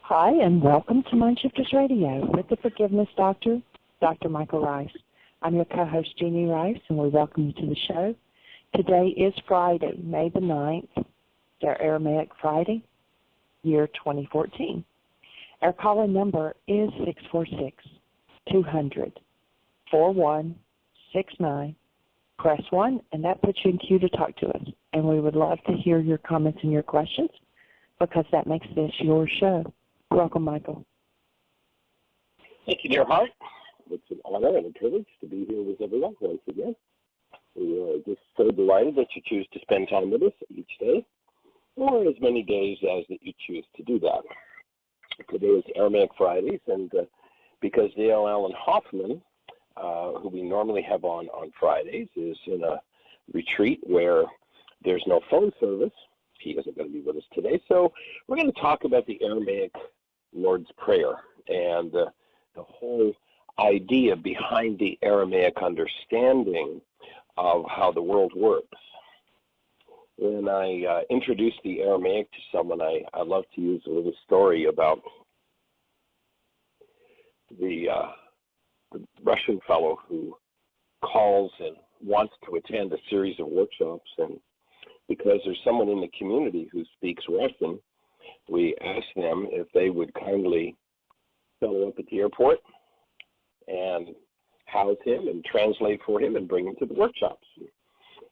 Hi, and welcome to Mindshifters Radio with the Forgiveness Doctor, Dr. Michael Ryce. I'm your co-host, Jeanie Ryce, and we welcome you to the show. Today is Friday, May the 9th, our Aramaic Friday, year 2014. Our call-in number is 646-200-4169. Press 1, and that puts you in queue to talk to us. And we would love to hear your comments and your questions because that makes this your show. Welcome, Michael. Thank you, dear heart. It's an honor and a privilege to be here with everyone once again. We are just so delighted that you choose to spend time with us each day, or as many days as that you choose to do that. Today is Aramaic Fridays, and because Dale Hoffman, who we normally have on Fridays, is in a retreat where there's no phone service, he isn't going to be with us today. So we're going to talk about the Aramaic Lord's Prayer and the whole idea behind the Aramaic understanding of how the world works. When I introduce the Aramaic to someone, I love to use a little story about the Russian fellow who calls and wants to attend a series of workshops, and because there's someone in the community who speaks Russian, we asked them if they would kindly settle up at the airport and house him and translate for him and bring him to the workshops.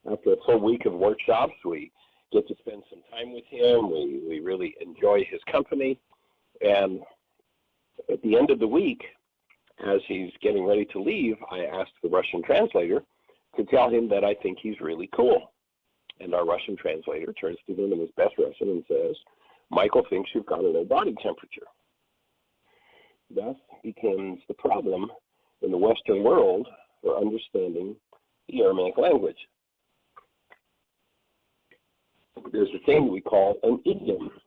After a full week of workshops, we get to spend some time with him. We really enjoy his company. And at the end of the week, as he's getting ready to leave, I asked the Russian translator to tell him that I think he's really cool. And our Russian translator turns to him in his best Russian and says, "Michael thinks you've got a low body temperature." Thus becomes the problem in the Western world for understanding the Aramaic language. There's a thing we call an idiom.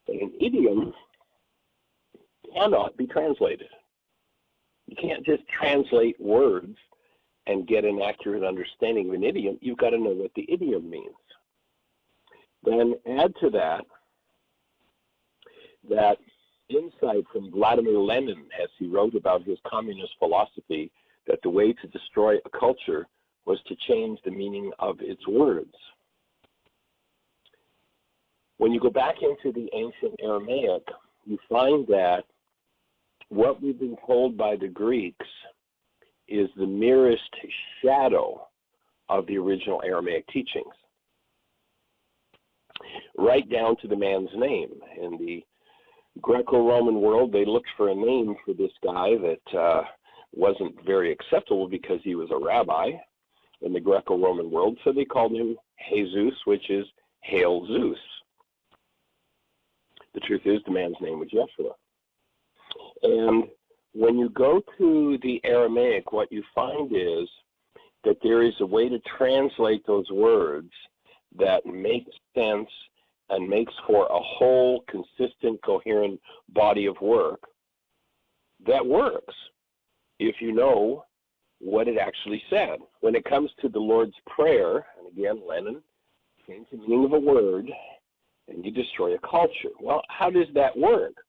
And an idiom cannot be translated. You can't just translate words and get an accurate understanding of an idiom. You've got to know what the idiom means. Then add to that insight from Vladimir Lenin as he wrote about his communist philosophy that the way to destroy a culture was to change the meaning of its words. When you go back into the ancient Aramaic, you find that what we've been told by the Greeks is the merest shadow of the original Aramaic teachings, right down to the man's name. In the Greco-Roman world, they looked for a name for this guy that wasn't very acceptable because he was a rabbi in the Greco-Roman world, so they called him Jesus, which is Hail Zeus. The truth is, the man's name was Yeshua. And when you go to the Aramaic, what you find is that there is a way to translate those words that makes sense and makes for a whole, consistent, coherent body of work that works if you know what it actually said. When it comes to the Lord's Prayer, and again, Lenin, change the meaning of a word and you destroy a culture. Well, how does that work?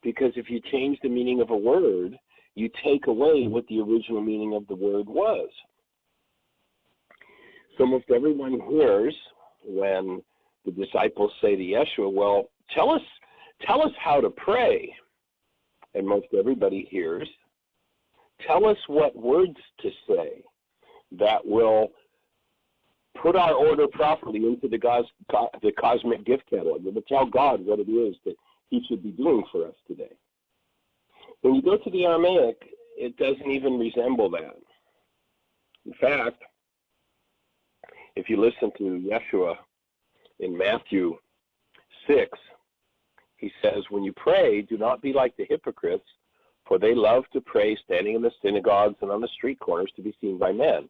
Because if you change the meaning of a word, you take away what the original meaning of the word was. So most everyone hears when the disciples say to Yeshua, "Well, tell us how to pray." And most everybody hears, "Tell us what words to say that will put our order properly into the cosmic gift catalog. It will tell God what it is that he should be doing for us today." When you go to the Aramaic, it doesn't even resemble that. In fact, if you listen to Yeshua in Matthew 6, he says, "When you pray, do not be like the hypocrites, for they love to pray standing in the synagogues and on the street corners to be seen by men.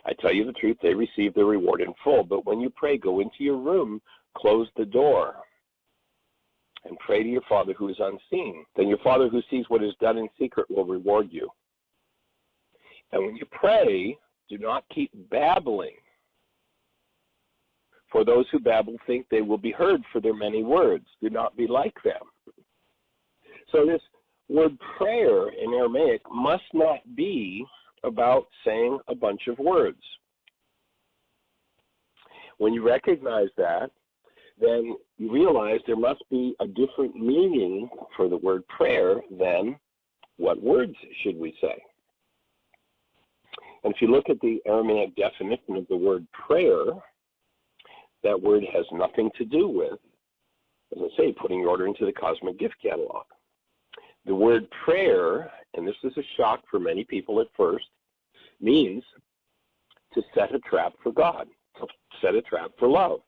I tell you the truth, they receive their reward in full. But when you pray, go into your room, close the door, and pray to your Father who is unseen. Then your Father who sees what is done in secret will reward you. And when you pray, do not keep babbling, for those who babble think they will be heard for their many words. Do not be like them, So this word prayer in Aramaic must not be about saying a bunch of words. When you recognize that, then you realize there must be a different meaning for the word prayer than what words should we say. And if you look at the Aramaic definition of the word prayer, that word has nothing to do with, as I say, putting your order into the cosmic gift catalog. The word prayer, and this is a shock for many people at first, means to set a trap for God, to set a trap for love.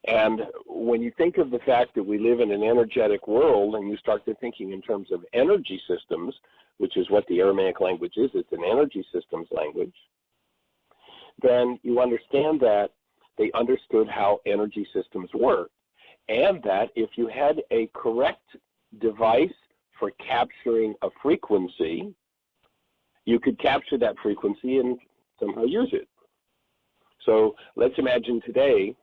And when you think of the fact that we live in an energetic world and you start to thinking in terms of energy systems, which is what the Aramaic language is, it's an energy systems language, then you understand that they understood how energy systems work, and that if you had a correct device for capturing a frequency, you could capture that frequency and somehow use it. So let's imagine today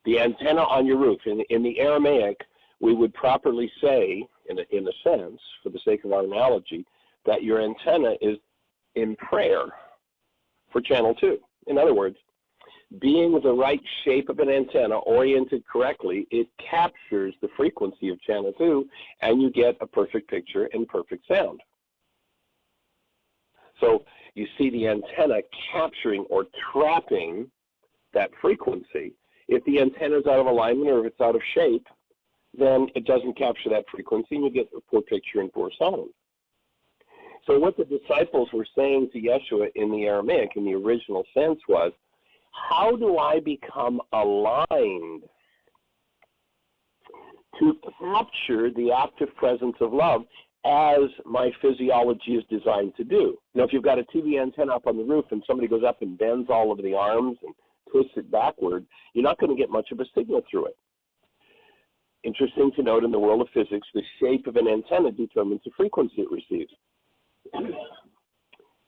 the antenna on your roof. In the Aramaic, we would properly say, in a sense, for the sake of our analogy, that your antenna is in prayer for channel 2. In other words, being the right shape of an antenna, oriented correctly, it captures the frequency of channel 2, and you get a perfect picture and perfect sound. So you see the antenna capturing or trapping that frequency. If the antenna is out of alignment or if it's out of shape, then it doesn't capture that frequency and you get a poor picture and poor sound. So what the disciples were saying to Yeshua in the Aramaic, in the original sense, was, how do I become aligned to capture the active presence of love as my physiology is designed to do? Now, if you've got a TV antenna up on the roof and somebody goes up and bends all of the arms and twists it backward, you're not going to get much of a signal through it. Interesting to note, in the world of physics, the shape of an antenna determines the frequency it receives.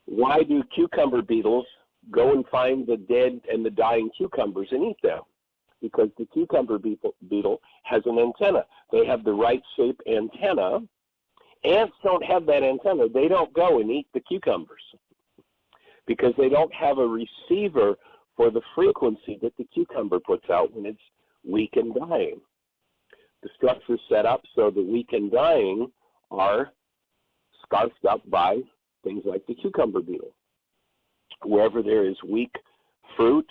Why do cucumber beetles go and find the dead and the dying cucumbers and eat them? Because the cucumber beetle has an antenna. They have the right shape antenna. Ants don't have that antenna. They don't go and eat the cucumbers because they don't have a receiver for the frequency that the cucumber puts out when it's weak and dying. The structure is set up so the weak and dying are scarfed up by things like the cucumber beetle. Wherever there is weak fruit,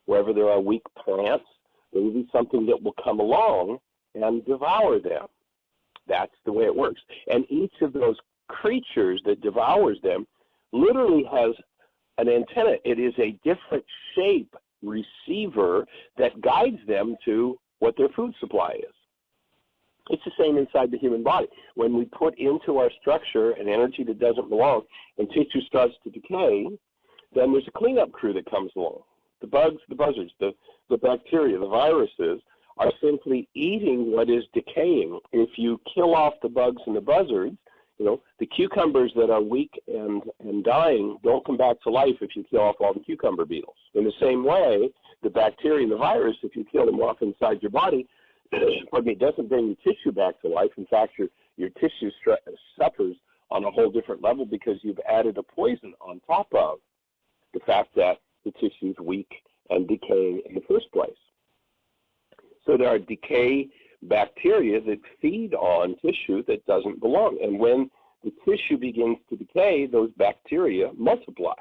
wherever there are weak plants, there will be something that will come along and devour them. That's the way it works. And each of those creatures that devours them literally has an antenna. It is a different shape receiver that guides them to what their food supply is. It's the same inside the human body. When we put into our structure an energy that doesn't belong and tissue starts to decay, then there's a cleanup crew that comes along. The bugs, the buzzards, the bacteria, the viruses are simply eating what is decaying. If you kill off the bugs and the buzzards, the cucumbers that are weak and dying don't come back to life if you kill off all the cucumber beetles. In the same way, the bacteria and the virus, if you kill them off inside your body, it doesn't bring your tissue back to life. In fact, your tissue suffers on a whole different level because you've added a poison on top of the fact that the tissue is weak and decaying in the first place. So there are decay bacteria that feed on tissue that doesn't belong. And when the tissue begins to decay, those bacteria multiply.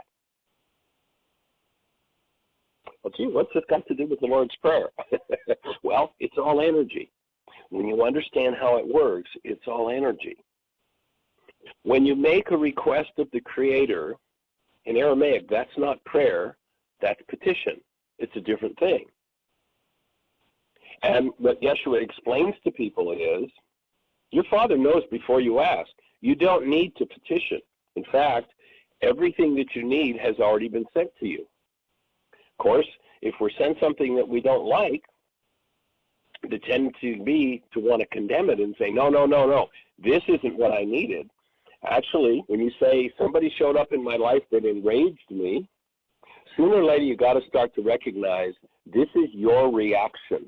Well, gee, what's this got to do with the Lord's Prayer? Well, it's all energy. When you understand how it works, it's all energy. When you make a request of the Creator, in Aramaic, that's not prayer, that's petition. It's a different thing. And what Yeshua explains to people is, your Father knows before you ask. You don't need to petition. In fact, everything that you need has already been sent to you. Of course, if we're sent something that we don't like, the tendency would be to want to condemn it and say, no, this isn't what I needed. Actually, when you say somebody showed up in my life that enraged me, sooner or later you got to start to recognize this is your reaction.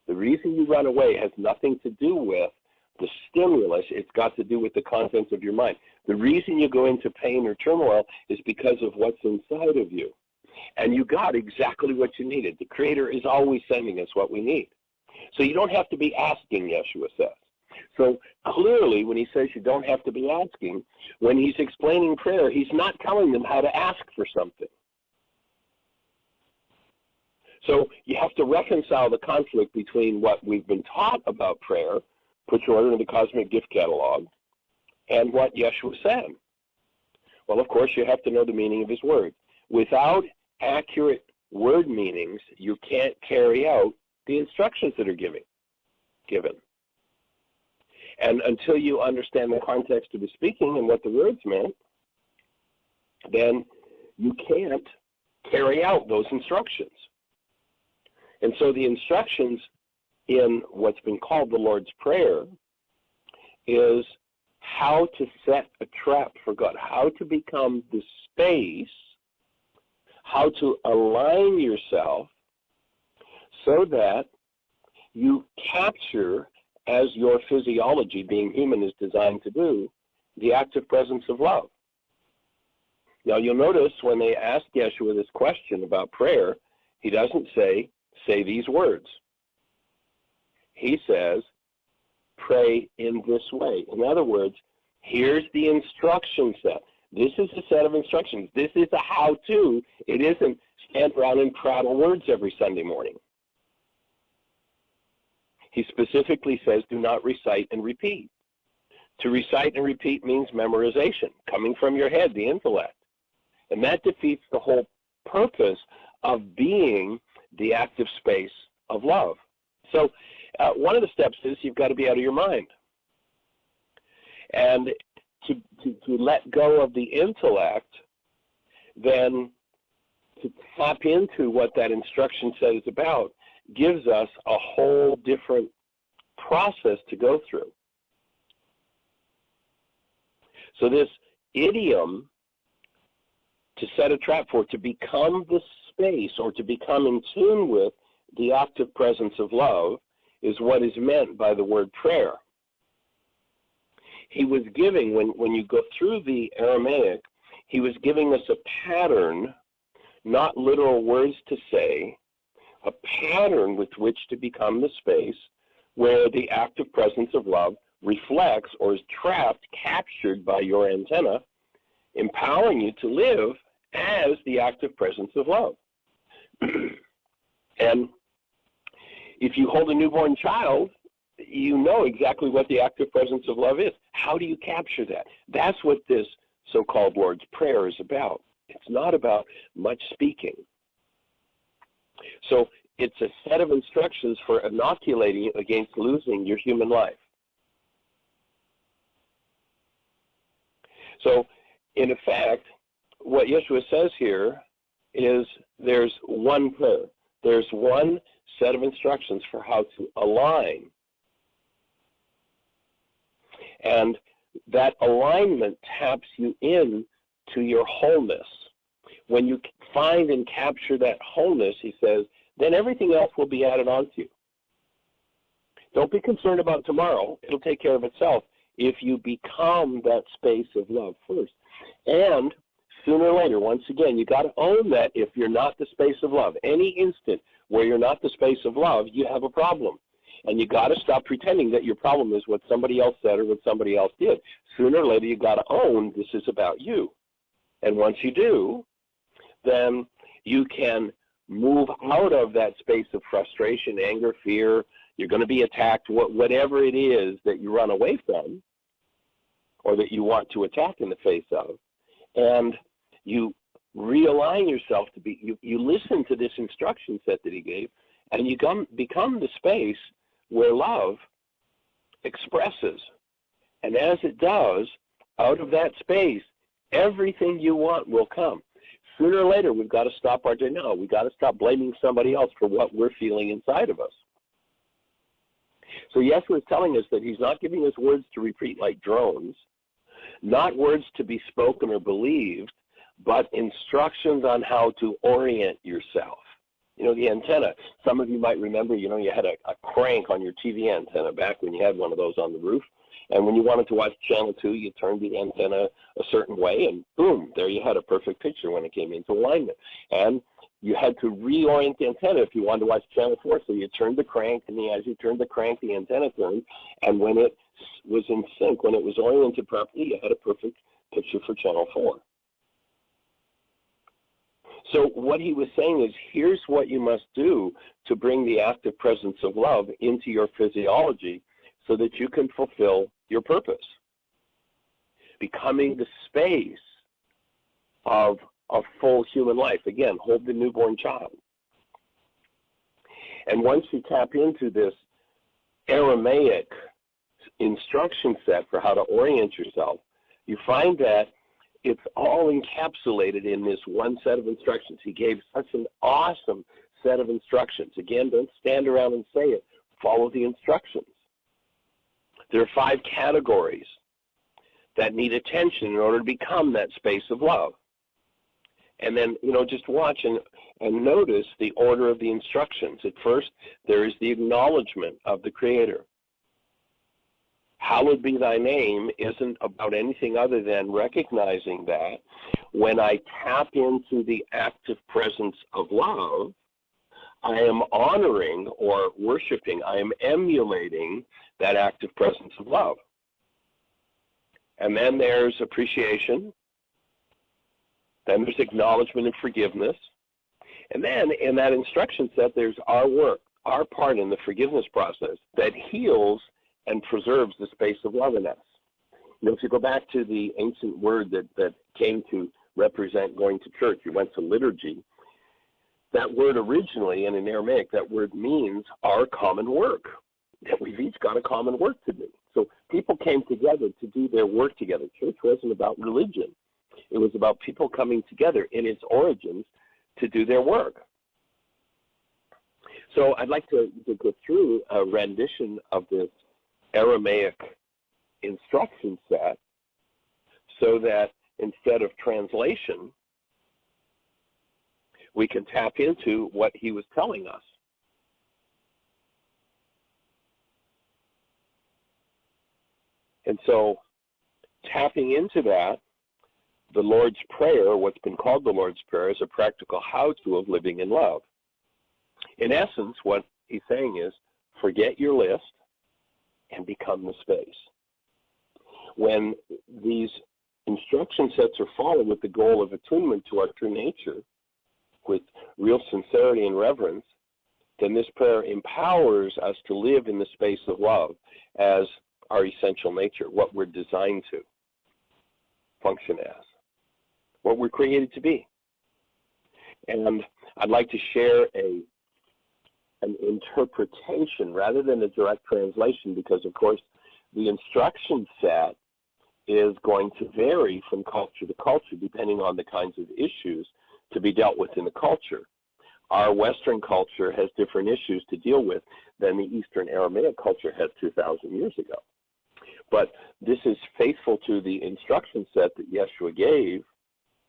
The reason you run away has nothing to do with the stimulus, it's got to do with the contents of your mind. The reason you go into pain or turmoil is because of what's inside of you. And you got exactly what you needed. The Creator is always sending us what we need. So you don't have to be asking, Yeshua says. So clearly, when he says you don't have to be asking, when he's explaining prayer, he's not telling them how to ask for something. So you have to reconcile the conflict between what we've been taught about prayer, put your order in the cosmic gift catalog, and what Yeshua said. Well, of course, you have to know the meaning of his word. Without accurate word meanings, you can't carry out the instructions that are given. And until you understand the context of the speaking and what the words meant, then you can't carry out those instructions. And so the instructions in what's been called the Lord's Prayer is how to set a trap for God, how to become the space, how to align yourself so that you capture, as your physiology, being human, is designed to do, the active presence of love. Now, you'll notice when they ask Yeshua this question about prayer, he doesn't say these words. He says, pray in this way. In other words, here's the instruction set. This is a set of instructions. This is a how-to. It isn't stand around and prattle words every Sunday morning. He specifically says, do not recite and repeat. To recite and repeat means memorization, coming from your head, the intellect. And that defeats the whole purpose of being the active space of love. So one of the steps is you've got to be out of your mind. And to let go of the intellect, then to tap into what that instruction set is about, gives us a whole different process to go through. So this idiom, to set a trap for, to become the space or to become in tune with the active presence of love, is what is meant by the word prayer. He was giving, when you go through the Aramaic, he was giving us a pattern, not literal words to say, a pattern with which to become the space where the active presence of love reflects or is trapped, captured by your antenna, empowering you to live as the active presence of love. And if you hold a newborn child, you know exactly what the active presence of love is. How do you capture that? That's what this so-called Lord's Prayer is about. It's not about much speaking. So it's a set of instructions for inoculating against losing your human life. So, in effect, what Yeshua says here is there's one prayer. There's one set of instructions for how to align. And that alignment taps you in to your wholeness. When you find and capture that wholeness, he says, then everything else will be added on to you. Don't be concerned about tomorrow. It'll take care of itself if you become that space of love first. And sooner or later, once again, you got to own that if you're not the space of love. Any instant where you're not the space of love, you have a problem. And you got to stop pretending that your problem is what somebody else said or what somebody else did. Sooner or later, you got to own this is about you. And once you do, then you can move out of that space of frustration, anger, fear. You're going to be attacked, whatever it is that you run away from or that you want to attack in the face of. And you realign yourself to be, you listen to this instruction set that he gave, and you become the space where love expresses. And as it does, out of that space, everything you want will come. Sooner or later, we've got to stop our denial. We've got to stop blaming somebody else for what we're feeling inside of us. So Yeshua is telling us that he's not giving us words to repeat like drones, not words to be spoken or believed, but instructions on how to orient yourself. The antenna. Some of you might remember, you had a crank on your TV antenna back when you had one of those on the roof. And when you wanted to watch Channel 2, you turned the antenna a certain way, and boom, there you had a perfect picture when it came into alignment. And you had to reorient the antenna if you wanted to watch Channel 4. So you turned the crank, and as you turned the crank, the antenna turned. And when it was in sync, when it was oriented properly, you had a perfect picture for Channel 4. So what he was saying is, here's what you must do to bring the active presence of love into your physiology so that you can fulfill your purpose, becoming the space of a full human life. Again, hold the newborn child. And once you tap into this Aramaic instruction set for how to orient yourself, you find that it's all encapsulated in this one set of instructions. He gave such an awesome set of instructions. Again, don't stand around and say it. Follow the instructions. There are 5 categories that need attention in order to become that space of love. And then, just watch and notice the order of the instructions. At first, there is the acknowledgement of the Creator. Hallowed be thy name isn't about anything other than recognizing that when I tap into the active presence of love, I am honoring or worshiping, I am emulating that active presence of love. And then there's appreciation. Then there's acknowledgement and forgiveness. And then in that instruction set, there's our work, our part in the forgiveness process that heals and preserves the space of love in us. If you go back to the ancient word that came to represent going to church, you went to liturgy. That word originally, and in Aramaic, that word means our common work, that we've each got a common work to do. So people came together to do their work together. Church wasn't about religion. It was about people coming together in its origins to do their work. So I'd like to go through a rendition of this Aramaic instruction set so that instead of translation, we can tap into what he was telling us. And so tapping into that, the Lord's Prayer, what's been called the Lord's Prayer, is a practical how-to of living in love. In essence, what he's saying is, forget your list and become the space. When these instruction sets are followed with the goal of attunement to our true nature, with real sincerity and reverence, then this prayer empowers us to live in the space of love as our essential nature, what we're designed to function as, what we're created to be. And I'd like to share an interpretation rather than a direct translation, because of course the instruction set is going to vary from culture to culture depending on the kinds of issues to be dealt with in the culture. Our Western culture has different issues to deal with than the Eastern Aramaic culture had 2,000 years ago. But this is faithful to the instruction set that Yeshua gave,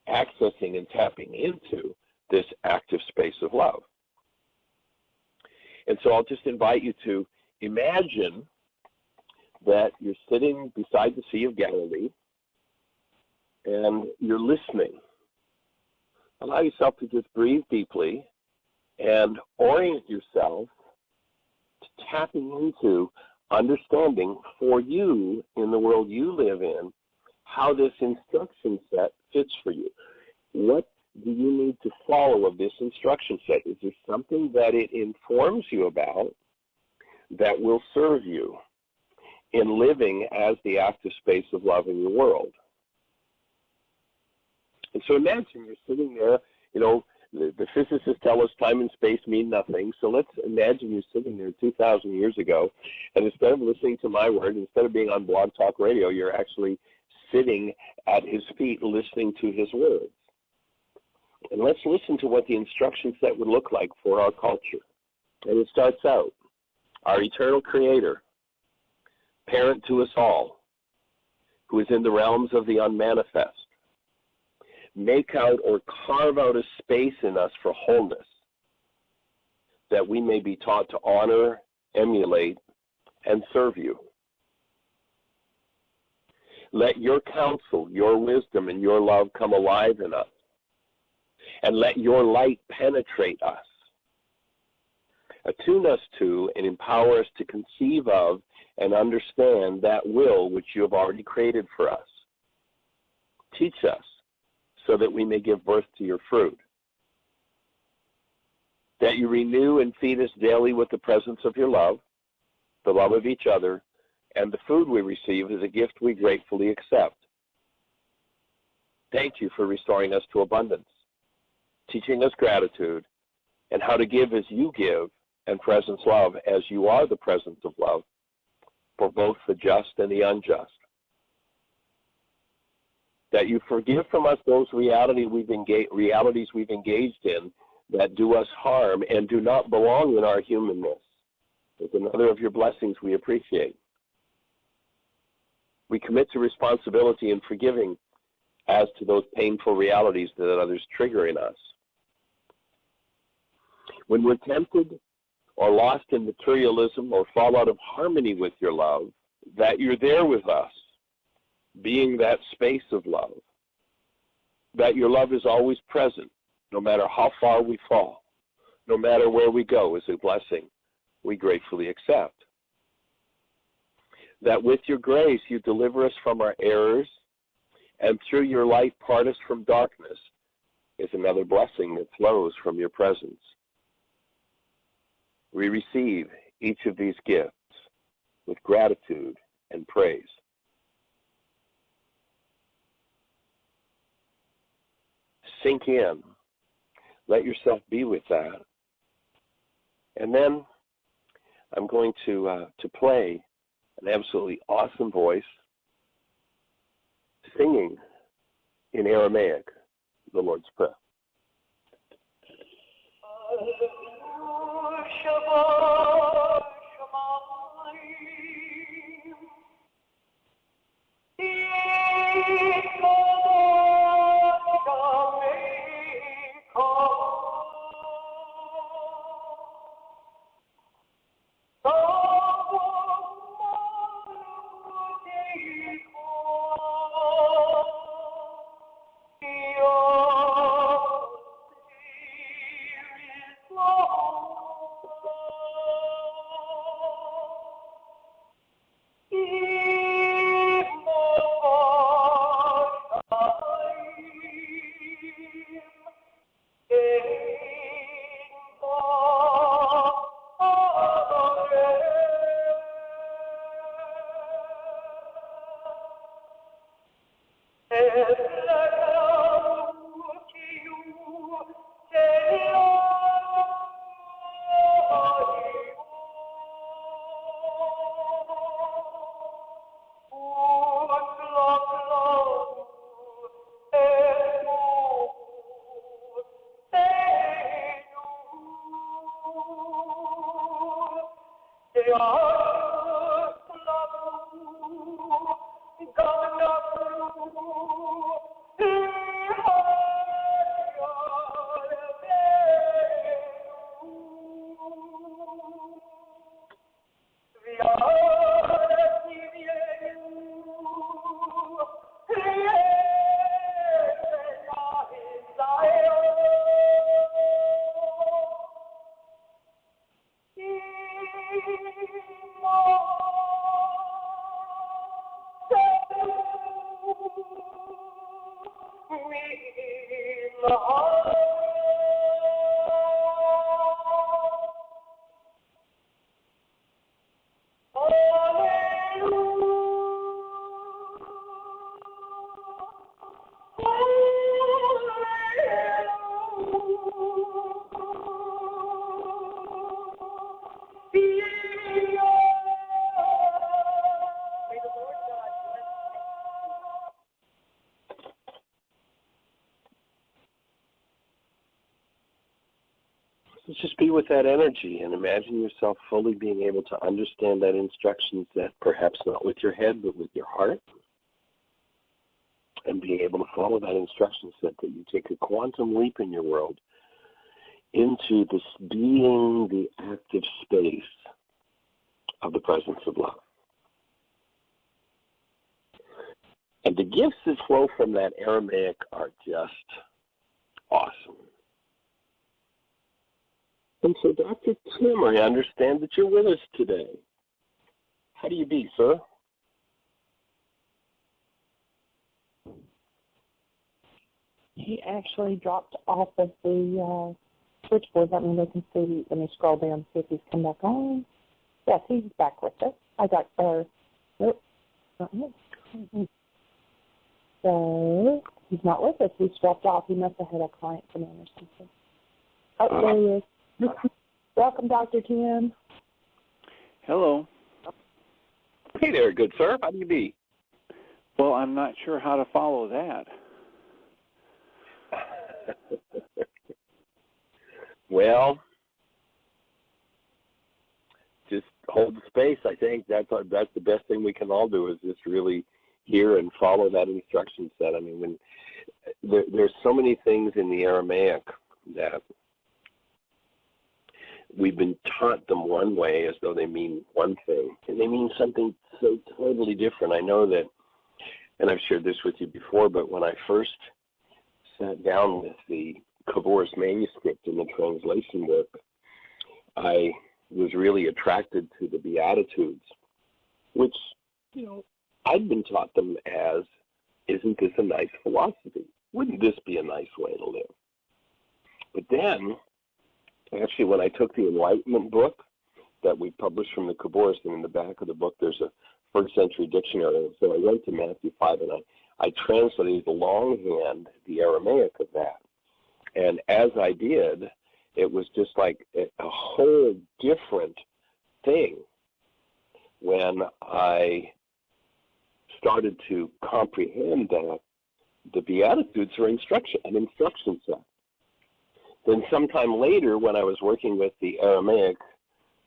accessing and tapping into this active space of love. And so I'll just invite you to imagine that you're sitting beside the Sea of Galilee and you're listening. Allow yourself to just breathe deeply and orient yourself to tapping into understanding for you in the world you live in how this instruction set fits for you. What do you need to follow of this instruction set? Is there something that it informs you about that will serve you in living as the active space of love in your world? And so imagine you're sitting there, the physicists tell us time and space mean nothing, so let's imagine you're sitting there 2,000 years ago, and instead of listening to my word, instead of being on Blog Talk Radio, you're actually sitting at his feet listening to his words. And let's listen to what the instruction set would look like for our culture. And it starts out, our eternal Creator, parent to us all, who is in the realms of the unmanifest, make out or carve out a space in us for wholeness, that we may be taught to honor, emulate, and serve you. Let your counsel, your wisdom, and your love come alive in us, and let your light penetrate us. Attune us to and empower us to conceive of and understand that will which you have already created for us. Teach us so that we may give birth to your fruit. That you renew and feed us daily with the presence of your love, the love of each other, and the food we receive is a gift we gratefully accept. Thank you for restoring us to abundance, teaching us gratitude, and how to give as you give, and presence love as you are the presence of love for both the just and the unjust. That you forgive from us those realities we've engaged in that do us harm and do not belong in our humanness. It's another of your blessings we appreciate. We commit to responsibility in forgiving as to those painful realities that others trigger in us. When we're tempted or lost in materialism or fall out of harmony with your love, that you're there with us, being that space of love, that your love is always present, no matter how far we fall, no matter where we go, is a blessing we gratefully accept. That with your grace you deliver us from our errors, and through your light part us from darkness, is another blessing that flows from your presence. We receive each of these gifts with gratitude and praise. Sink in. Let yourself be with that. And then I'm going to play an absolutely awesome voice singing in Aramaic the Lord's Prayer. Just be with that energy and imagine yourself fully being able to understand that instruction set, perhaps not with your head, but with your heart, and being able to follow that instruction set, that you take a quantum leap in your world into this being the active space of the presence of love. And the gifts that flow from that Aramaic are just awesome. And so, Dr. Tim, I understand that you're with us today. How do you be, sir? He actually dropped off of the switchboard. Let me look and see. Let me scroll down and see if he's come back on. Yes, he's back with us. I got nope, not him. So he's not with us. He's dropped off. He must have had a client come in or something. Oh, there he is. Welcome, Dr. Tim. Hello. Hey there, good sir. How do you be? Well, I'm not sure how to follow that. Well, just hold the space. I think that's the best thing we can all do, is just really hear and follow that instruction set. I mean, when there's so many things in the Aramaic that we've been taught them one way as though they mean one thing, and they mean something so totally different. I know that, and I've shared this with you before, but when I first sat down with the Kavor's manuscript in the translation work, I was really attracted to the Beatitudes, which, I'd been taught them as, isn't this a nice philosophy? Wouldn't this be a nice way to live? But then, actually, when I took the Enlightenment book that we published from the Kabbalists, and in the back of the book there's a first century dictionary, so I went to Matthew 5 and I translated the longhand, the Aramaic of that. And as I did, it was just like a whole different thing when I started to comprehend that the Beatitudes are an instruction set. Then sometime later, when I was working with the Aramaic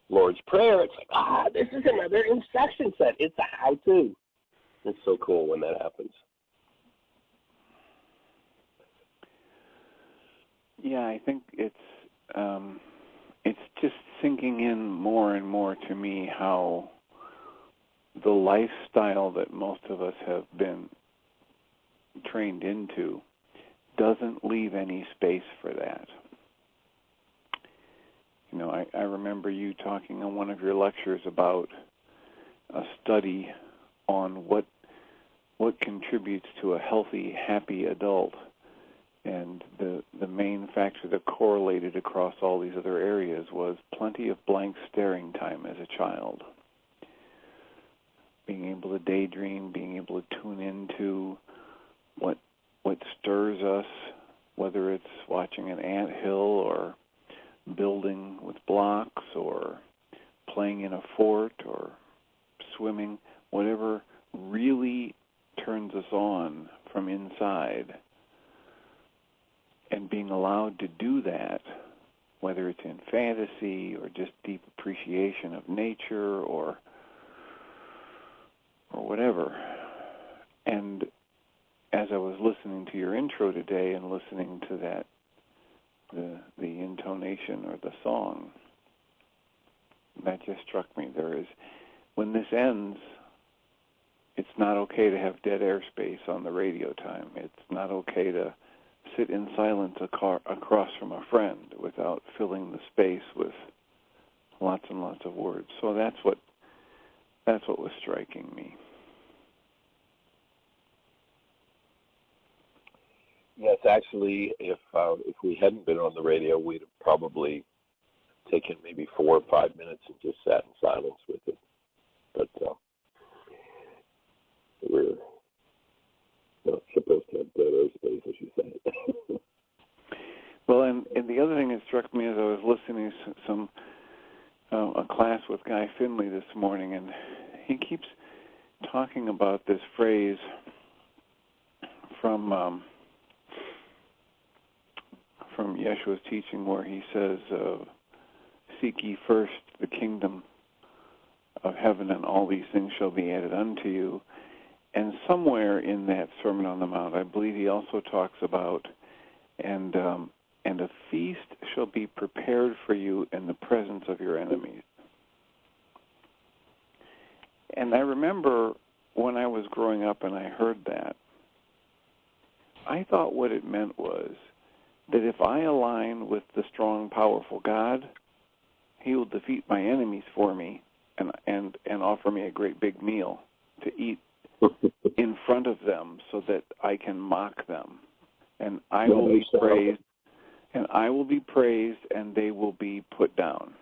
Lord's Prayer, it's like, this is another instruction set. It's a how-to. It's so cool when that happens. Yeah, I think it's just sinking in more and more to me how the lifestyle that most of us have been trained into doesn't leave any space for that. I remember you talking on one of your lectures about a study on what contributes to a healthy, happy adult, and the main factor that correlated across all these other areas was plenty of blank staring time as a child. Being able to daydream, being able to tune into what stirs us, whether it's watching an anthill or building with blocks or playing in a fort or swimming, whatever really turns us on from inside, and being allowed to do that, whether it's in fantasy or just deep appreciation of nature or whatever. And as I was listening to your intro today and listening to that, the intonation or the song, that just struck me. When this ends, it's not okay to have dead airspace on the radio time. It's not okay to sit in silence across from a friend without filling the space with lots and lots of words. So that's what was striking me. Yes, actually, if we hadn't been on the radio, we'd have probably taken maybe 4 or 5 minutes and just sat in silence with it. But we're not supposed to have dead airspace, as you say. Well, and the other thing that struck me as I was listening to a class with Guy Finley this morning, and he keeps talking about this phrase from Yeshua's teaching where he says, seek ye first the kingdom of heaven, and all these things shall be added unto you. And somewhere in that Sermon on the Mount, I believe he also talks about, and and a feast shall be prepared for you in the presence of your enemies. And I remember when I was growing up and I heard that, I thought what it meant was that if I align with the strong, powerful God, he will defeat my enemies for me and offer me a great big meal to eat in front of them so that I can mock them. And I will be praised, and they will be put down.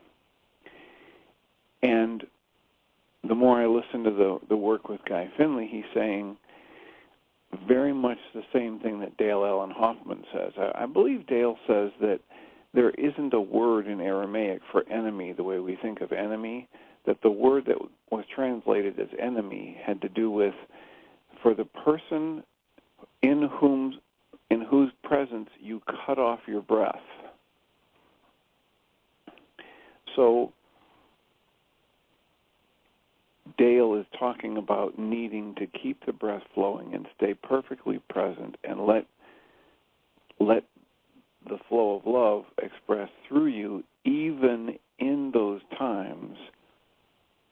And the more I listen to the work with Guy Finley, he's saying very much the same thing that Dale Allen Hoffman says. I believe Dale says that there isn't a word in Aramaic for enemy the way we think of enemy, that the word that was translated as enemy had to do with for the person in whose presence you cut off your breath. So Dale is talking about needing to keep the breath flowing and stay perfectly present and let the flow of love express through you even in those times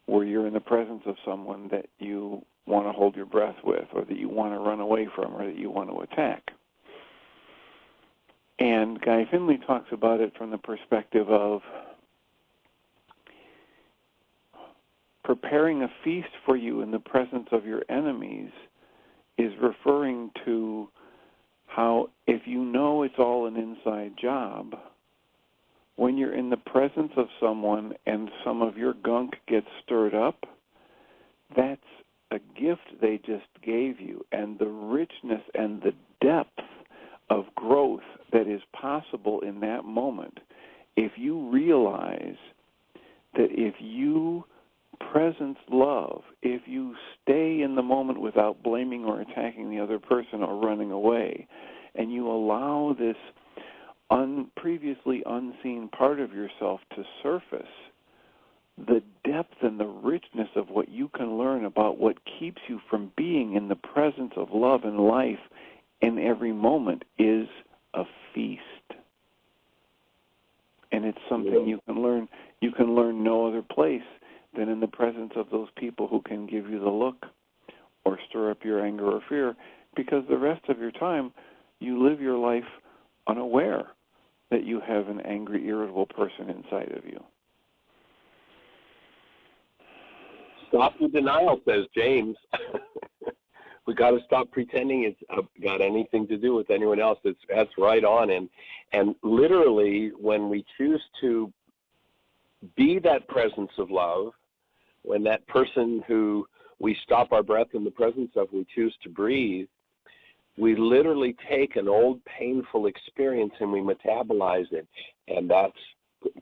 where you're in the presence of someone that you want to hold your breath with, or that you want to run away from, or that you want to attack. And Guy Finley talks about it from the perspective of preparing a feast for you in the presence of your enemies is referring to how if you know it's all an inside job, when you're in the presence of someone and some of your gunk gets stirred up, that's a gift they just gave you. And the richness and the depth of growth that is possible in that moment, if you realize that if you presence love, if you stay in the moment without blaming or attacking the other person or running away, and you allow this previously unseen part of yourself to surface, the depth and the richness of what you can learn about what keeps you from being in the presence of love and life in every moment is a feast. And it's something you can learn. You can learn no other place than in the presence of those people who can give you the look or stir up your anger or fear, because the rest of your time you live your life unaware that you have an angry, irritable person inside of you. Stop the denial, says James. We got to stop pretending it's got anything to do with anyone else. That's right on. And literally, when we choose to be that presence of love, when that person who we stop our breath in the presence of, we choose to breathe, we literally take an old painful experience and we metabolize it. And that's,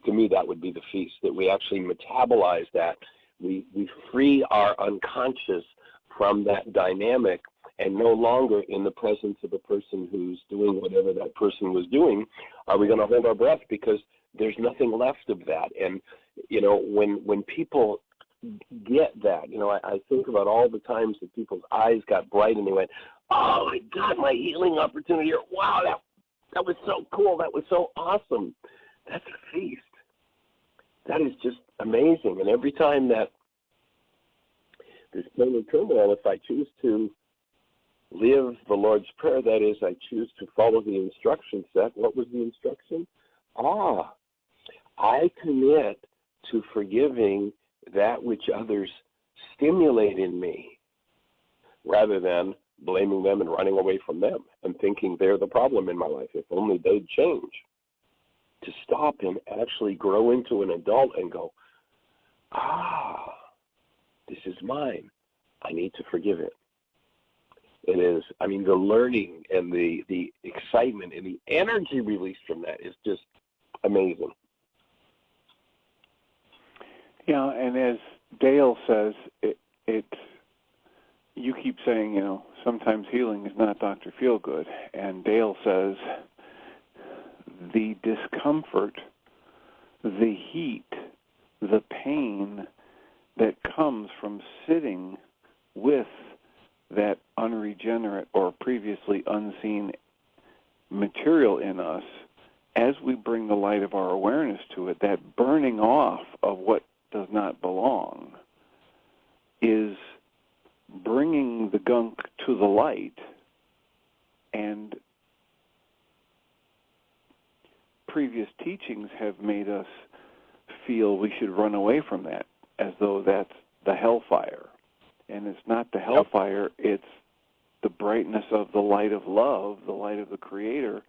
to me, that would be the feast, that we actually metabolize that. We free our unconscious from that dynamic, and no longer in the presence of a person who's doing whatever that person was doing are we going to hold our breath, because there's nothing left of that. And, you know, when people get that, you know, I think about all the times that people's eyes got bright and they went, oh my God, my healing opportunity, or wow, that was so cool, that was so awesome. That's a feast. That is just amazing. And every time that there's pain and turmoil, if I choose to live the Lord's Prayer, that is, I choose to follow the instruction set. What was the instruction? I commit to forgiving that which others stimulate in me, rather than blaming them and running away from them and thinking they're the problem in my life. If only they'd change. To stop and actually grow into an adult and go, this is mine. I need to forgive it. It is, I mean, the learning and the excitement and the energy released from that is just amazing. Yeah, and as Dale says, you keep saying, you know, sometimes healing is not Dr. Feelgood. And Dale says the discomfort, the heat, the pain that comes from sitting with that unregenerate or previously unseen material in us as we bring the light of our awareness to it, that burning off of what does not belong is bringing the gunk to the light, and previous teachings have made us feel we should run away from that, as though that's the hellfire. And it's not the hellfire, it's the brightness of the light of love, the light of the Creator,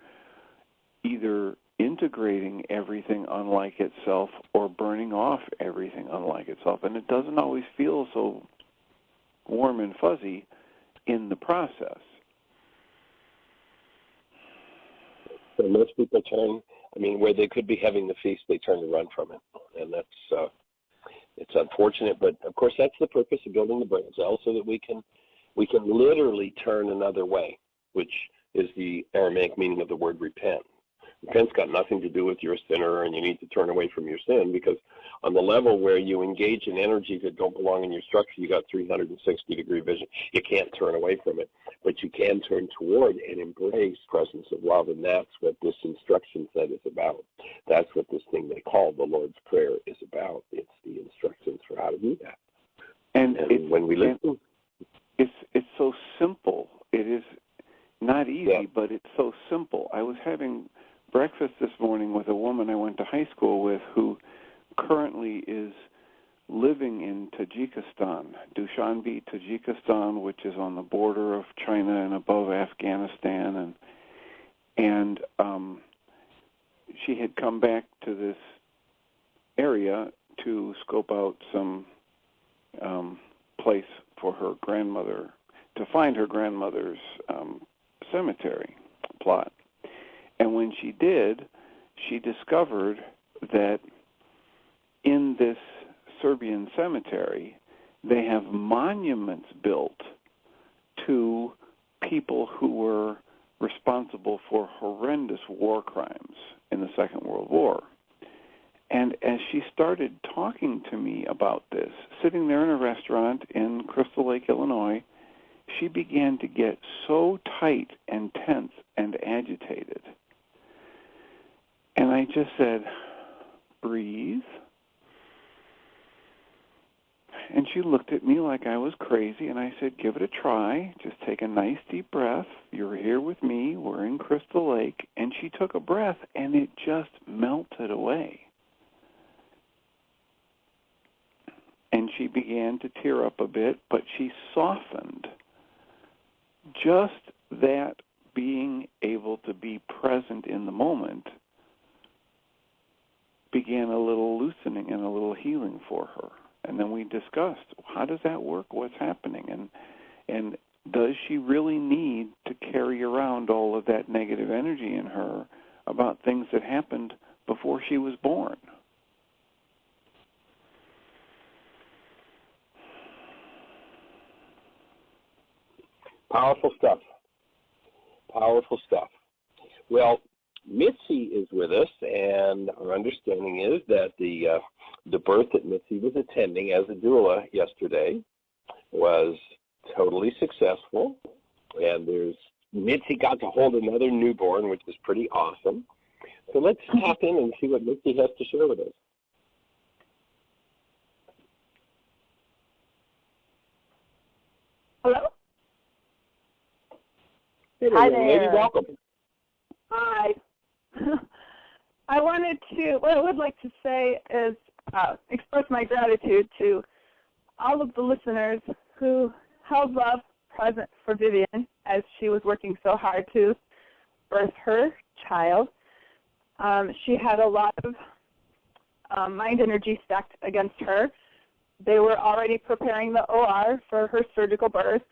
either integrating everything unlike itself or burning off everything unlike itself. And it doesn't always feel so warm and fuzzy in the process. So most people turn, where they could be having the feast, they turn to run from it. And that's, it's unfortunate, but of course that's the purpose of building the brain cell, so that we can literally turn another way, which is the Aramaic meaning of the word repent. Repent's got nothing to do with you're a sinner and you need to turn away from your sin, because on the level where you engage in energies that don't belong in your structure, you got 360-degree vision. You can't turn away from it, but you can turn toward and embrace presence of love, and that's what this instruction set is about. That's what this thing they call the Lord's Prayer is about. It's the instructions for how to do that. And when we listen, it's so simple. It is not easy, but it's so simple. I was having breakfast this morning with a woman I went to high school with who currently is living in Tajikistan, Dushanbe, Tajikistan, which is on the border of China and above Afghanistan, and she had come back to this area to scope out some place for her grandmother, to find her grandmother's cemetery plot. And when she did, she discovered that in this Serbian cemetery, they have monuments built to people who were responsible for horrendous war crimes in the Second World War. And as she started talking to me about this, sitting there in a restaurant in Crystal Lake, Illinois, she began to get so tight and tense and agitated. And I just said, breathe. And she looked at me like I was crazy, and I said, give it a try. Just take a nice deep breath. You're here with me. We're in Crystal Lake. And she took a breath, and it just melted away. And she began to tear up a bit, but she softened. Just that being able to be present in the moment began a little loosening and a little healing for her. And then we discussed, how does that work? What's happening? And does she really need to carry around all of that negative energy in her about things that happened before she was born? Powerful stuff. Powerful stuff. Well, Mitzi is with us, and our understanding is that the birth that Mitzi was attending as a doula yesterday was totally successful, and Mitzi got to hold another newborn, which is pretty awesome. So let's tap in and see what Mitzi has to share with us. Hello? Hey, hi there. Lady, welcome. Hi. What I would like to say is express my gratitude to all of the listeners who held love present for Vivian as she was working so hard to birth her child. She had a lot of mind energy stacked against her. They were already preparing the OR for her surgical birth.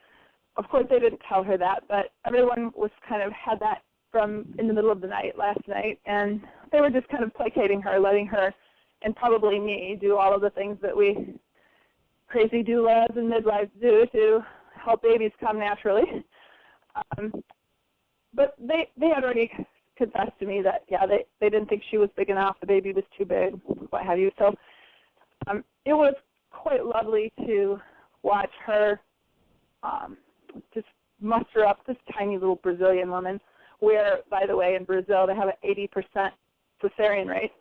Of course, they didn't tell her that, but everyone was had that from in the middle of the night last night, and they were just kind of placating her, letting her, and probably me, do all of the things that we crazy doulas and midwives do to help babies come naturally. But they had already confessed to me that, they didn't think she was big enough, the baby was too big, what have you. So it was quite lovely to watch her just muster up this tiny little Brazilian woman, where, by the way, in Brazil they have an 80% cesarean rate.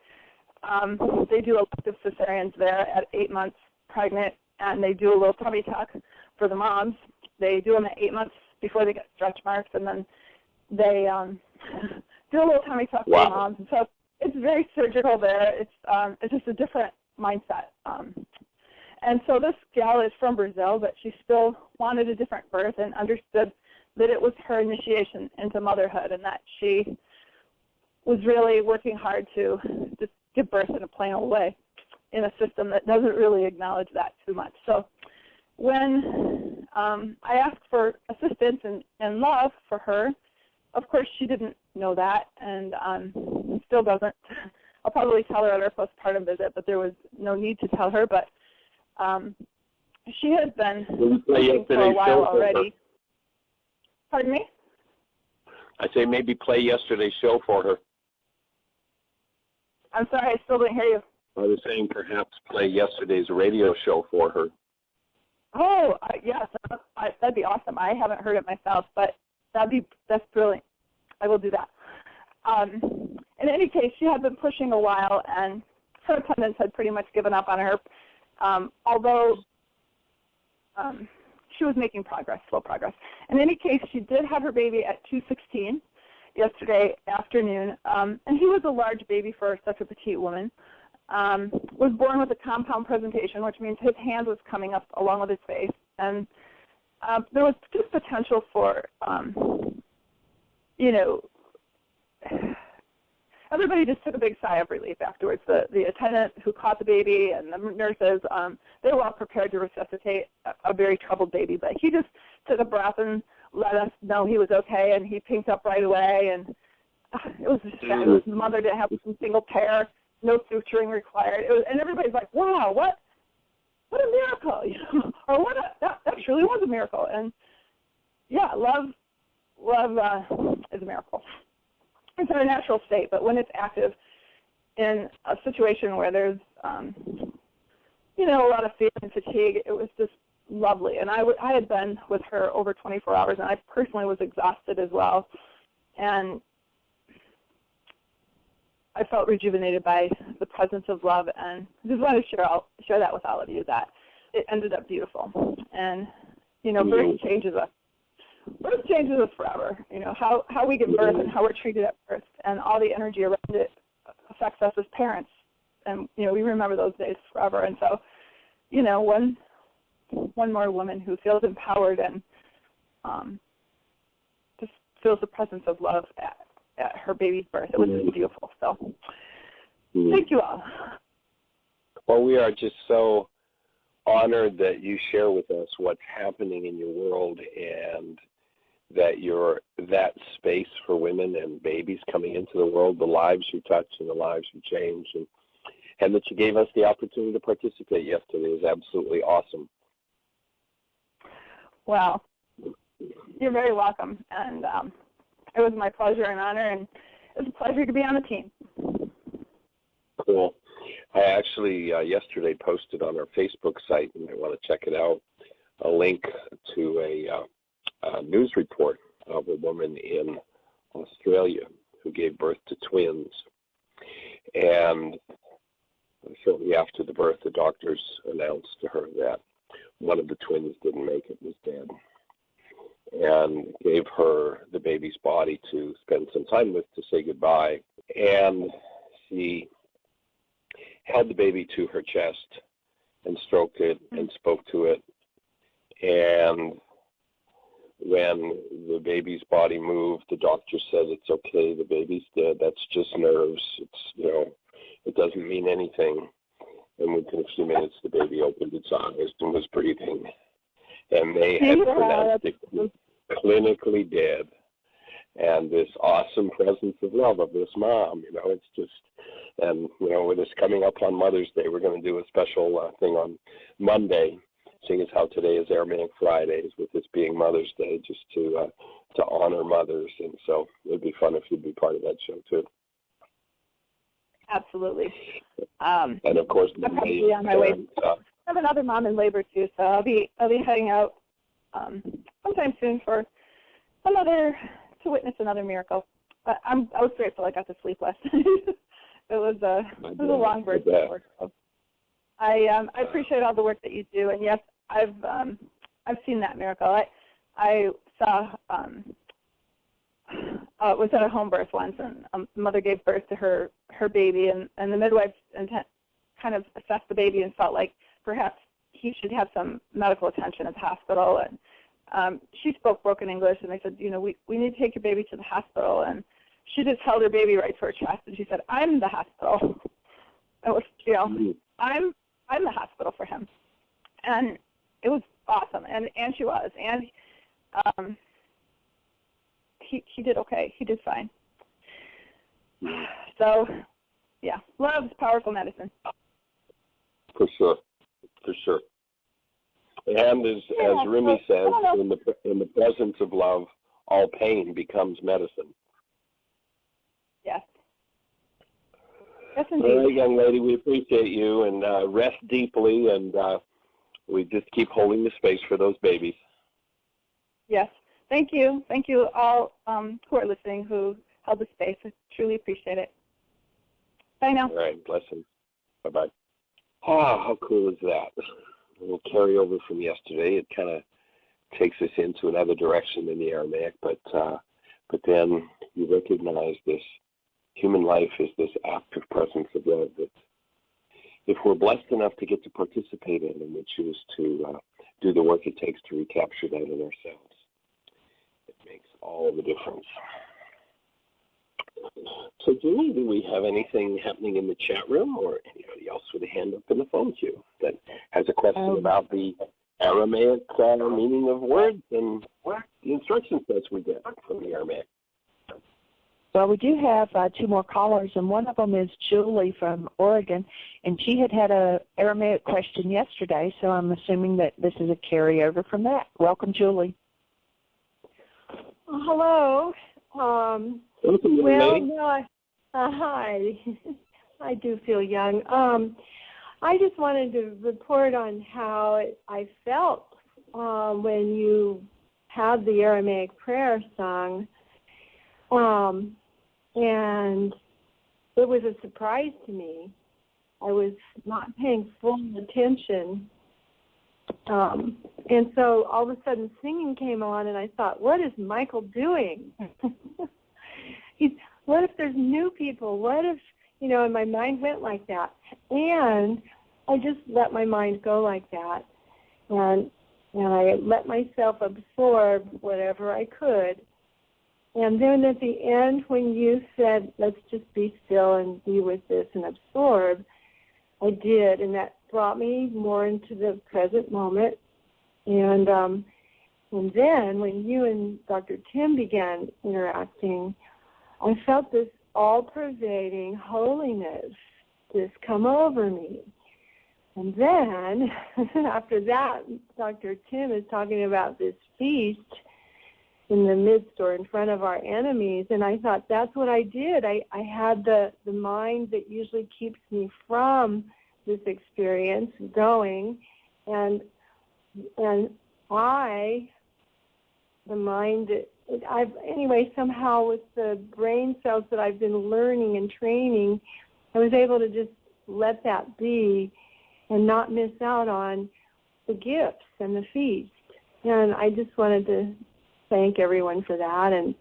They do elective cesareans there at 8 months pregnant, and they do a little tummy tuck for the moms. They do them at 8 months before they get stretch marks, and then they do a little tummy tuck for the moms. And so it's very surgical there. It's just a different mindset. And so this gal is from Brazil, but she still wanted a different birth and understood that it was her initiation into motherhood, and that she was really working hard to just give birth in a plain old way in a system that doesn't really acknowledge that too much. So when I asked for assistance and love for her, of course she didn't know that, and still doesn't. I'll probably tell her at our postpartum visit, but there was no need to tell her. But she has been looking for a while already. Pardon me? I say maybe play yesterday's show for her. I'm sorry, I still didn't hear you. I was saying perhaps play yesterday's radio show for her. Oh, yes, that'd be awesome. I haven't heard it myself, but that's brilliant. I will do that. In any case, she had been pushing a while, and her attendants had pretty much given up on her, although she was making progress, slow progress. In any case, she did have her baby at 2:16 yesterday afternoon, and he was a large baby for such a petite woman. Was born with a compound presentation, which means his hand was coming up along with his face, and there was just potential for, everybody just took a big sigh of relief afterwards. The attendant who caught the baby and the nurses, they were all prepared to resuscitate a very troubled baby, but he just took a breath and let us know he was okay, and he pinked up right away, and it was just fabulous. The mother didn't have a single tear, no suturing required. And everybody's like, wow, what a miracle, or that truly was a miracle. And yeah, love is a miracle. It's in a natural state, but when it's active in a situation where there's, a lot of fear and fatigue, it was just lovely. And I had been with her over 24 hours, and I personally was exhausted as well. And I felt rejuvenated by the presence of love, and I just wanted to share that with all of you, that it ended up beautiful. And, birth changes us. Birth changes us forever. How we give birth and how we're treated at birth, and all the energy around it affects us as parents. And, we remember those days forever. And so, one more woman who feels empowered and just feels the presence of love at her baby's birth. It was just beautiful. So thank you all. Well, we are just so honored that you share with us what's happening in your world, and that you're that space for women and babies coming into the world, the lives you touch and the lives you change, and that you gave us the opportunity to participate yesterday. It was absolutely awesome. Well, you're very welcome, and it was my pleasure and honor, and it was a pleasure to be on the team. Cool. I actually yesterday posted on our Facebook site, and I want to check it out, a link to a news report of a woman in Australia who gave birth to twins. And shortly after the birth, the doctors announced to her that one of the twins didn't make it, was dead, and gave her the baby's body to spend some time with, to say goodbye. And she held the baby to her chest and stroked it and spoke to it. And when the baby's body moved, the doctor said, "It's okay, the baby's dead. That's just nerves. It doesn't mean anything." And within a few minutes, the baby opened its eyes and was breathing. And they had pronounced it clinically dead. And this awesome presence of love of this mom, it's just, and, with this coming up on Mother's Day, we're going to do a special thing on Monday, seeing as how today is Aramaic Fridays, with this being Mother's Day, just to honor mothers. And so it'd be fun if you'd be part of that show, too. Absolutely. And of course, I'm probably on my way. I have another mom in labor too, so I'll be heading out sometime soon to witness another miracle. But I was grateful I got to sleep last night. It was a long birth before. So I appreciate all the work that you do, and yes, I've seen that miracle. I saw was at a home birth once, and the mother gave birth to her baby, and the midwife kind of assessed the baby and felt like perhaps he should have some medical attention at the hospital. And she spoke broken English, and they said, we need to take your baby to the hospital. And she just held her baby right to her chest, and she said, "I'm the hospital." It was, I'm the hospital for him, and it was awesome. And she was, and he did okay. He did fine. So, yeah, love is powerful medicine. For sure. And as Rumi says, in the presence of love, all pain becomes medicine. Yes. Yes, indeed. All right, young lady, we appreciate you, and rest deeply, and we just keep holding the space for those babies. Yes. Thank you. Thank you all who are listening, who held the space. I truly appreciate it. Bye now. All right. Blessings. Bye-bye. Oh, how cool is that? We'll carry over from yesterday. It kind of takes us into another direction than the Aramaic, but then you recognize this human life is this active presence of love that if we're blessed enough to get to participate in, and we choose to do the work it takes to recapture that in ourselves, it makes all the difference. So, Jeanie, do we have anything happening in the chat room, or anybody else with a hand up in the phone queue that has a question about the Aramaic meaning of words and the instruction sets we get from the Aramaic? Well, we do have two more callers, and one of them is Julie from Oregon, and she had a Aramaic question yesterday, so I'm assuming that this is a carryover from that. Welcome, Julie. Hello. Hi. I do feel young. I just wanted to report on how I felt when you had the Aramaic prayer sung, and it was a surprise to me. I was not paying full attention, and so all of a sudden singing came on, and I thought, what is Michael doing? What if there's new people? What if, and my mind went like that. And I just let my mind go like that. And I let myself absorb whatever I could. And then at the end, when you said, let's just be still and be with this and absorb, I did. And that brought me more into the present moment. And then when you and Dr. Tim began interacting, I felt this all-pervading holiness just come over me. And then, after that, Dr. Tim is talking about this feast in the midst or in front of our enemies, and I thought that's what I did. I had the mind that usually keeps me from this experience going, and the mind that somehow with the brain cells that I've been learning and training, I was able to just let that be and not miss out on the gifts and the feast. And I just wanted to thank everyone for that. And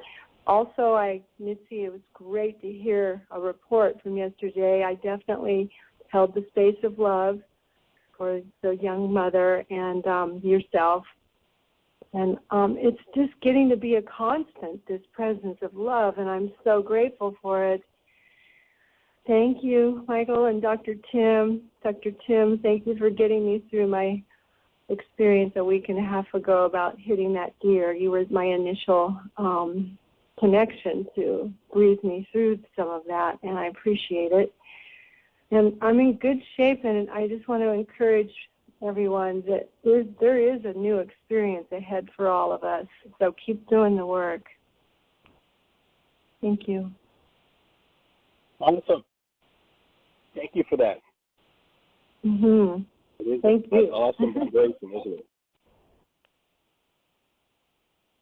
also, Mitzi, it was great to hear a report from yesterday. I definitely held the space of love for the young mother and yourself. And it's just getting to be a constant, this presence of love, and I'm so grateful for it. Thank you, Michael and Dr. Tim. Dr. Tim, thank you for getting me through my experience a week and a half ago about hitting that gear. You were my initial connection to breathe me through some of that, and I appreciate it. And I'm in good shape, and I just want to encourage everyone that there is a new experience ahead for all of us. So keep doing the work. Thank you. Awesome. Thank you for that. Thank you. Awesome vibration, isn't it?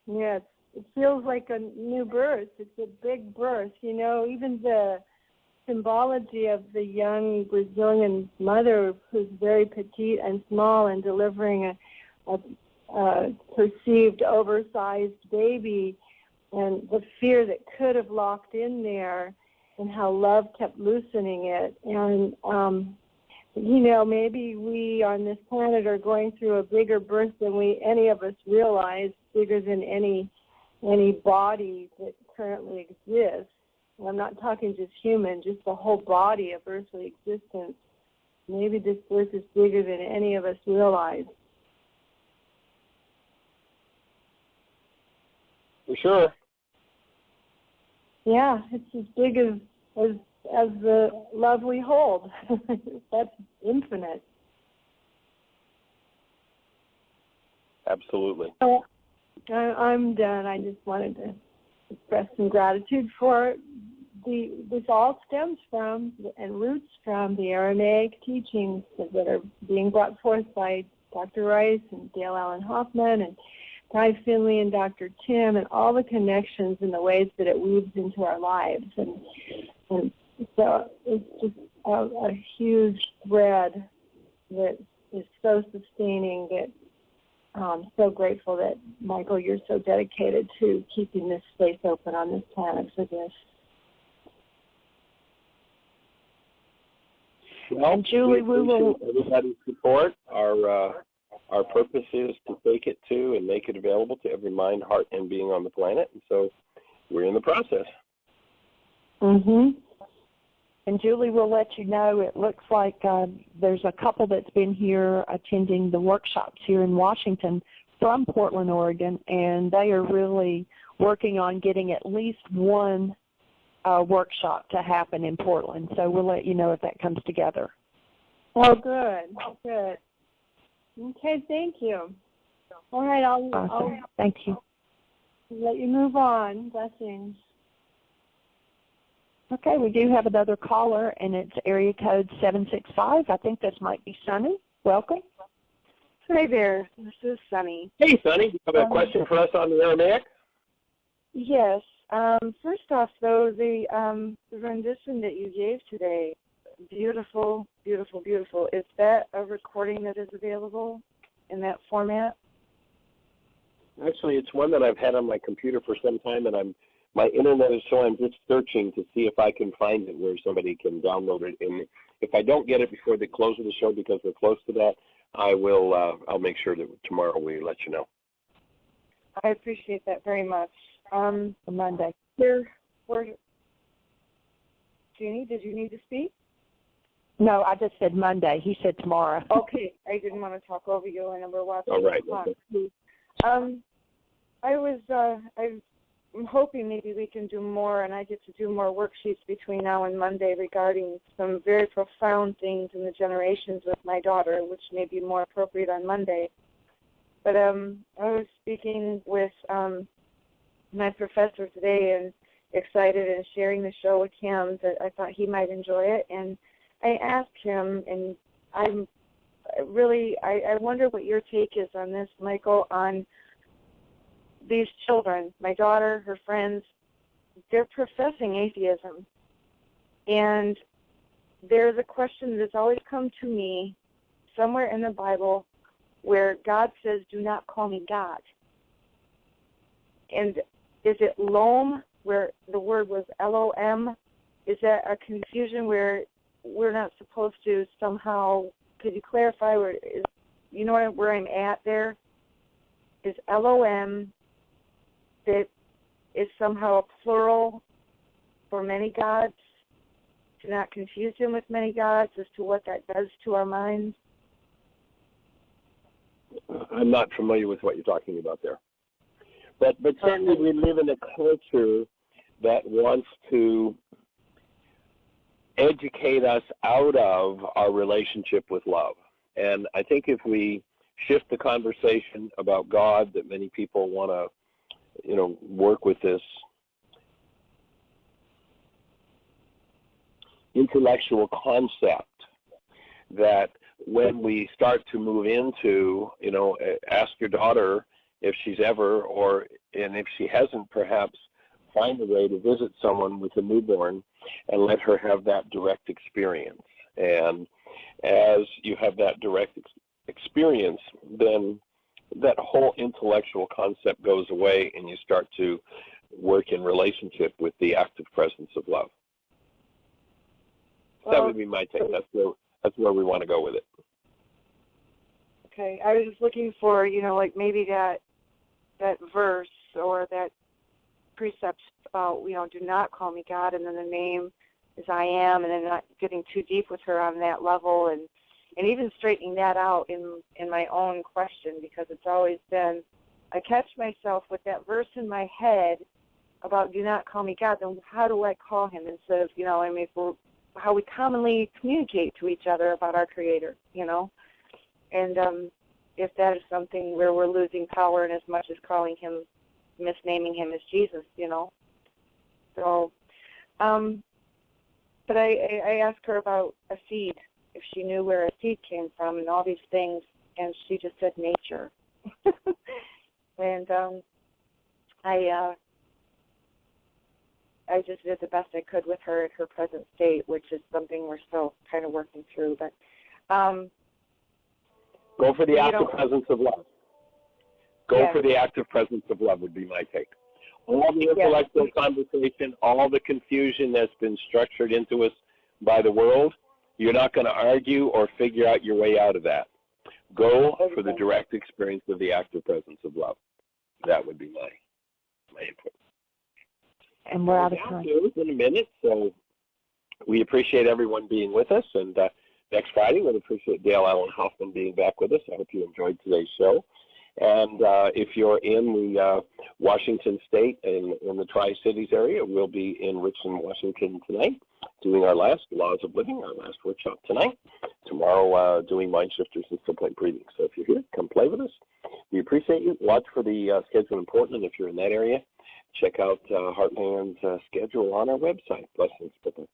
Yes, it, feels like a new birth. It's a big birth. Even the symbology of the young Brazilian mother who's very petite and small and delivering a perceived oversized baby, and the fear that could have locked in there, and how love kept loosening it. And, maybe we on this planet are going through a bigger birth than any of us realize, bigger than any body that currently exists. I'm not talking just human, just the whole body of earthly existence. Maybe this birth is bigger than any of us realize. For sure. Yeah, it's as big as the love we hold. That's infinite. Absolutely. So I'm done. I just wanted to express some gratitude for this all stems from and roots from the Aramaic teachings that are being brought forth by Dr. Ryce and Dale Hoffman and Ty Finley and Dr. Tim, and all the connections and the ways that it weaves into our lives. And so it's just a huge thread that is so sustaining that I'm so grateful that, Michael, you're so dedicated to keeping this space open on this planet for this. Well, and Julie, we will everybody's support. Our purpose is to take it to and make it available to every mind, heart, and being on the planet. And so we're in the process. Mm-hmm. And Julie will let you know, it looks like there's a couple that's been here attending the workshops here in Washington from Portland, Oregon, and they are really working on getting at least one workshop to happen in Portland. So we'll let you know if that comes together. Oh, good, good. Okay, thank you. All right, I'll thank you. Let you move on. Blessings. Okay, we do have another caller, and it's area code 765. I think this might be Sunny. Welcome. Hi there. This is Sunny. Hey, Sunny. You have a question for us on the Aramaic? Yes. First off, though, the rendition that you gave today, beautiful, beautiful, beautiful. Is that a recording that is available in that format? Actually, it's one that I've had on my computer for some time, and my internet is so I'm just searching to see if I can find it where somebody can download it. And if I don't get it before the close of the show, because we're close to that, I'll make sure that tomorrow we let you know. I appreciate that very much. Monday. Jeanie, did you need to speak? No, I just said Monday. He said tomorrow. Okay, I didn't want to talk over you, and we're watching. All right. I'm hoping maybe we can do more, and I get to do more worksheets between now and Monday regarding some very profound things in the generations with my daughter, which may be more appropriate on Monday. But I was speaking with my professor today and excited and sharing the show with him that I thought he might enjoy it. And I asked him, and I wonder what your take is on this, Michael, on these children, my daughter, her friends. They're professing atheism. And there's a question that's always come to me somewhere in the Bible where God says, do not call me God. And is it Lom, where the word was L-O-M? Is that a confusion where we're not supposed to somehow, could you clarify where I'm at there? Is L-O-M that is somehow a plural for many gods, to not confuse him with many gods, as to what that does to our minds? I'm not familiar with what you're talking about there. But certainly we live in a culture that wants to educate us out of our relationship with love. And I think if we shift the conversation about God, that many people want to, work with this intellectual concept that when we start to move into, ask your daughter if she's ever, and if she hasn't perhaps find a way to visit someone with a newborn and let her have that direct experience. And as you have that direct experience, then that whole intellectual concept goes away and you start to work in relationship with the active presence of love. Well, that would be my take. That's where we want to go with it. Okay. I was just looking for, like maybe that verse or that precept about, do not call me God, and then the name is I am, and then not getting too deep with her on that level, and even straightening that out in my own question, because it's always been, I catch myself with that verse in my head about do not call me God, then how do I call him instead of, how we commonly communicate to each other about our Creator, and if that is something where we're losing power in as much as calling him, misnaming him as Jesus, So, but I asked her about a seed, if she knew where a seed came from and all these things, and she just said nature. And I just did the best I could with her at her present state, which is something we're still kind of working through. But go for the active presence of love. Go for the active presence of love would be my take. All the intellectual conversation, all the confusion that's been structured into us by the world, you're not going to argue or figure out your way out of that. Go for the direct experience of the active presence of love. That would be my input. And we're out of time. In a minute, so we appreciate everyone being with us. And next Friday, we'd appreciate Dale Hoffman being back with us. I hope you enjoyed today's show. And if you're in the Washington State and in the Tri-Cities area, we'll be in Richland, Washington tonight, doing our last Laws of Living, our last workshop tonight. Tomorrow, doing Mind Shifters and Simple Pleadings. So if you're here, come play with us. We appreciate you. Watch for the schedule in Portland if you're in that area. Check out Heartland's schedule on our website. Blessings. Bye-bye.